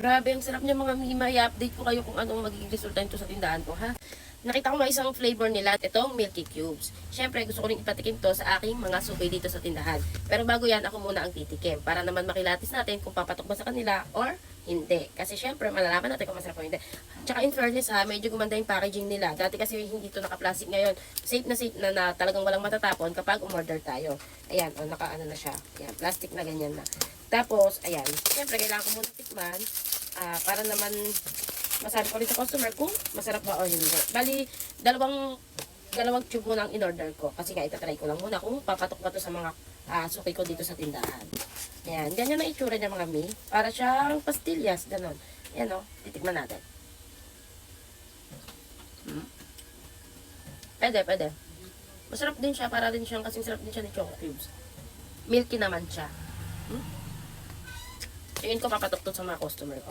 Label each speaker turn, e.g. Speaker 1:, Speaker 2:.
Speaker 1: Grabe, ang sarap niya mga Mima. I-update ko kayo kung anong magiging resulta nito sa tindahan ko, ha? Nakita ko nga isang flavor nila, itong Milky Cubes. Siyempre, gusto ko rin ipatikim to sa aking mga sukay dito sa tindahan. Pero bago yan, ako muna ang titikim para naman makilatis natin kung papatok ba sa kanila or hindi. Kasi siyempre, malalaman natin kung masarap o hindi. Tsaka in fairness ha, medyo gumanda yung packaging nila. Dati kasi hindi to naka-plastic, ngayon. Safe na talagang walang matatapon kapag umorder tayo. Ayan, o naka-ano na siya. Ayan, plastic na ganyan na. Tapos, ayan, siyempre, kailangan ko muna tikman. Para naman masabi ko rin sa customer kung masarap ba o hindi. Bali, dalawang tube muna ang in-order ko. Kasi nga, itatry ko lang muna kung papatok ba to sa mga suki ko dito sa tindahan. Ayan, ganyan ang itsura niya mga mi. Para siyang pastillas, ganon. Ayan o, titikman natin. Pwede. Masarap din siya, para din siyang, kasing sarap din siya ni Choco Cubes. Milky naman siya. Tingin ko papatok to sa mga customer ko.